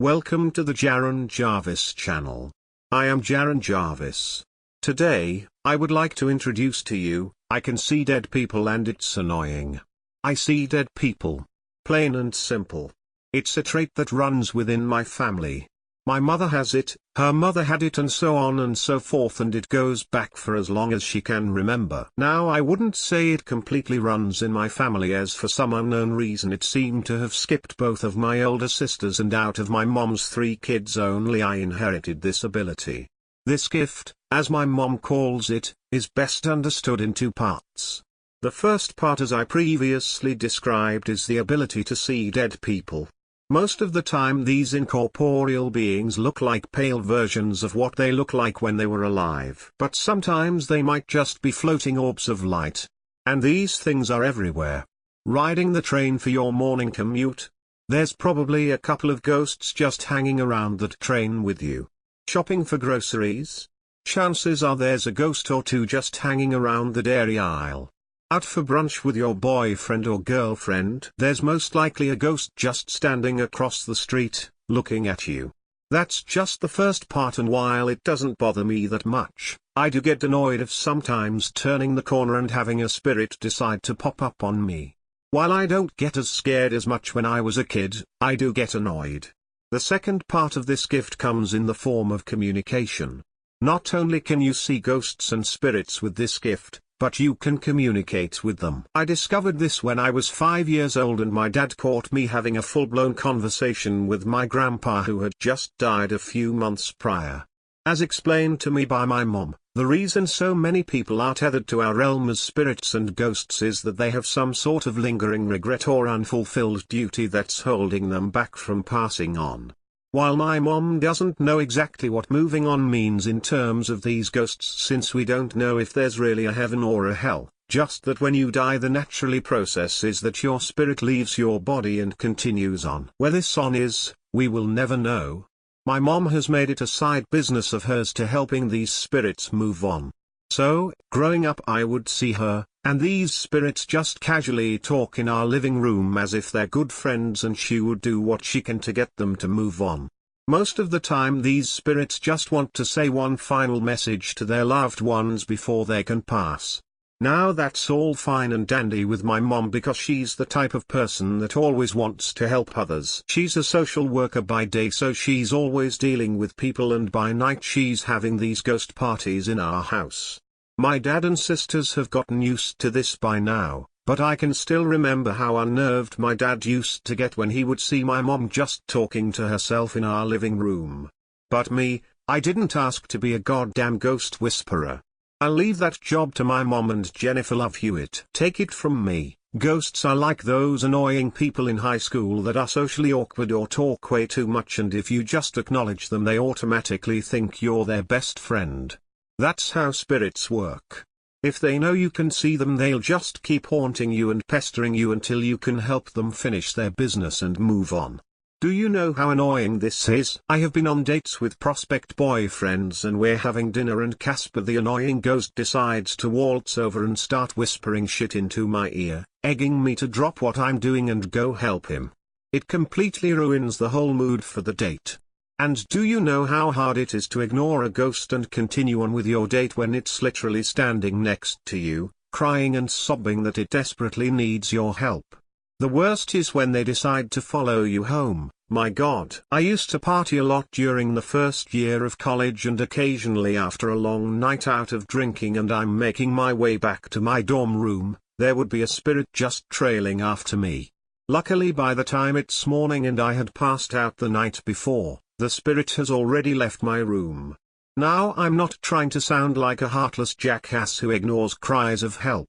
Welcome to the Jaron Jarvis channel. I am Jaron Jarvis. Today, I would like to introduce to you, I can see dead people and it's annoying. I see dead people. Plain and simple. It's a trait that runs within my family. My mother has it, her mother had it and so on and so forth, and it goes back for as long as she can remember. Now I wouldn't say it completely runs in my family, as for some unknown reason it seemed to have skipped both of my older sisters, and out of my mom's 3 kids only I inherited this ability. This gift, as my mom calls it, is best understood in 2 parts. The first part, as I previously described, is the ability to see dead people. Most of the time these incorporeal beings look like pale versions of what they look like when they were alive. But sometimes they might just be floating orbs of light. And these things are everywhere. Riding the train for your morning commute. There's probably a couple of ghosts just hanging around that train with you. Shopping for groceries? Chances are there's a ghost or 2 just hanging around the dairy aisle. Out for brunch with your boyfriend or girlfriend, there's most likely a ghost just standing across the street, looking at you. That's just the first part, and while it doesn't bother me that much, I do get annoyed of sometimes turning the corner and having a spirit decide to pop up on me. While I don't get as scared as much when I was a kid, I do get annoyed. The second part of this gift comes in the form of communication. Not only can you see ghosts and spirits with this gift, but you can communicate with them. I discovered this when I was 5 years old, and my dad caught me having a full-blown conversation with my grandpa, who had just died a few months prior. As explained to me by my mom, the reason so many people are tethered to our realm as spirits and ghosts is that they have some sort of lingering regret or unfulfilled duty that's holding them back from passing on. While my mom doesn't know exactly what moving on means in terms of these ghosts, since we don't know if there's really a heaven or a hell, just that when you die the naturally process is that your spirit leaves your body and continues on. Where this on is, we will never know. My mom has made it a side business of hers to helping these spirits move on. So, growing up I would see her, and these spirits just casually talk in our living room as if they're good friends, and she would do what she can to get them to move on. Most of the time these spirits just want to say one final message to their loved ones before they can pass. Now that's all fine and dandy with my mom, because she's the type of person that always wants to help others. She's a social worker by day, so she's always dealing with people, and by night she's having these ghost parties in our house. My dad and sisters have gotten used to this by now, but I can still remember how unnerved my dad used to get when he would see my mom just talking to herself in our living room. But me, I didn't ask to be a goddamn ghost whisperer. I'll leave that job to my mom and Jennifer Love Hewitt. Take it from me, ghosts are like those annoying people in high school that are socially awkward or talk way too much, and if you just acknowledge them they automatically think you're their best friend. That's how spirits work. If they know you can see them, they'll just keep haunting you and pestering you until you can help them finish their business and move on. Do you know how annoying this is? I have been on dates with prospect boyfriends, and we're having dinner, and Casper the annoying ghost decides to waltz over and start whispering shit into my ear, egging me to drop what I'm doing and go help him. It completely ruins the whole mood for the date. And do you know how hard it is to ignore a ghost and continue on with your date when it's literally standing next to you, crying and sobbing that it desperately needs your help? The worst is when they decide to follow you home. My God. I used to party a lot during the first year of college, and occasionally after a long night out of drinking and I'm making my way back to my dorm room, there would be a spirit just trailing after me. Luckily by the time it's morning and I had passed out the night before, the spirit has already left my room. Now I'm not trying to sound like a heartless jackass who ignores cries of help.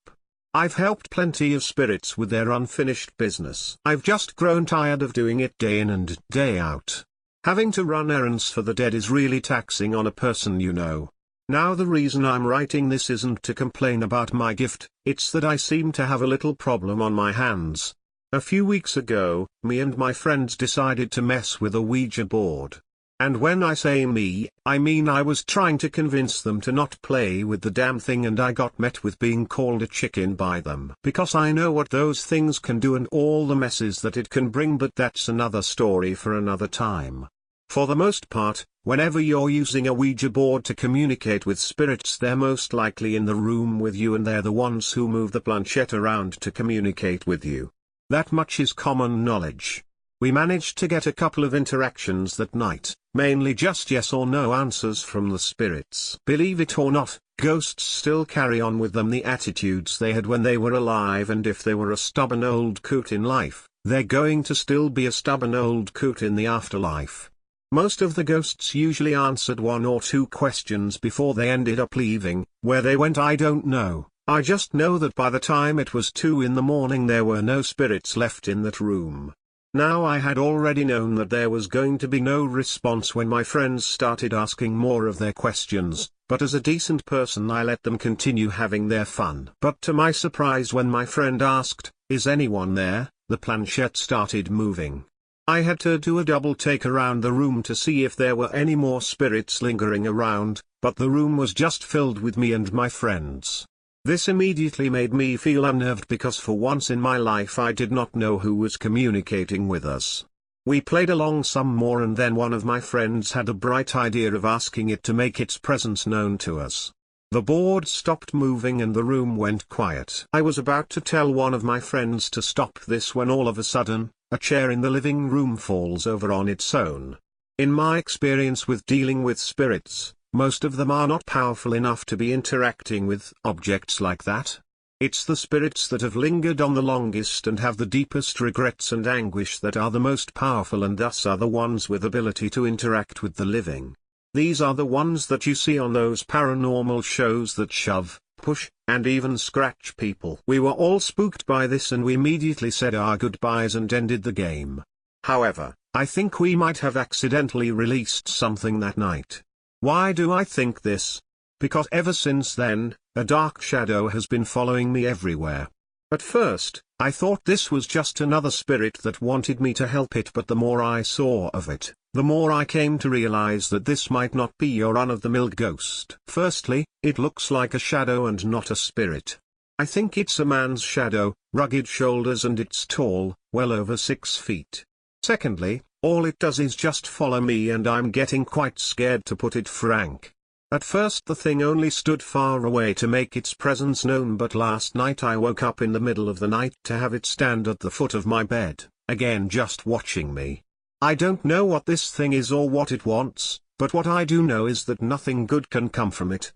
I've helped plenty of spirits with their unfinished business. I've just grown tired of doing it day in and day out. Having to run errands for the dead is really taxing on a person, you know. Now the reason I'm writing this isn't to complain about my gift, it's that I seem to have a little problem on my hands. A few weeks ago, me and my friends decided to mess with a Ouija board. And when I say me, I mean I was trying to convince them to not play with the damn thing, and I got met with being called a chicken by them. Because I know what those things can do and all the messes that it can bring, but that's another story for another time. For the most part, whenever you're using a Ouija board to communicate with spirits, they're most likely in the room with you, and they're the ones who move the planchette around to communicate with you. That much is common knowledge. We managed to get a couple of interactions that night, mainly just yes or no answers from the spirits. Believe it or not, ghosts still carry on with them the attitudes they had when they were alive, and if they were a stubborn old coot in life, they're going to still be a stubborn old coot in the afterlife. Most of the ghosts usually answered one or two questions before they ended up leaving. Where they went I don't know, I just know that by the time it was 2 in the morning there were no spirits left in that room. Now I had already known that there was going to be no response when my friends started asking more of their questions, but as a decent person I let them continue having their fun. But to my surprise, when my friend asked, "Is anyone there?" the planchette started moving. I had to do a double take around the room to see if there were any more spirits lingering around, but the room was just filled with me and my friends. This immediately made me feel unnerved because for once in my life I did not know who was communicating with us. We played along some more, and then one of my friends had the bright idea of asking it to make its presence known to us. The board stopped moving and the room went quiet. I was about to tell one of my friends to stop this when all of a sudden, a chair in the living room falls over on its own. In my experience with dealing with spirits, most of them are not powerful enough to be interacting with objects like that. It's the spirits that have lingered on the longest and have the deepest regrets and anguish that are the most powerful, and thus are the ones with ability to interact with the living. These are the ones that you see on those paranormal shows that shove, push, and even scratch people. We were all spooked by this and we immediately said our goodbyes and ended the game. However, I think we might have accidentally released something that night. Why do I think this? Because ever since then, a dark shadow has been following me everywhere. At first, I thought this was just another spirit that wanted me to help it, but the more I saw of it, the more I came to realize that this might not be your run-of-the-mill ghost. Firstly, it looks like a shadow and not a spirit. I think it's a man's shadow, rugged shoulders, and it's tall, well over 6 feet. Secondly, all it does is just follow me, and I'm getting quite scared, to put it frank. At first the thing only stood far away to make its presence known, but last night I woke up in the middle of the night to have it stand at the foot of my bed, again just watching me. I don't know what this thing is or what it wants, but what I do know is that nothing good can come from it.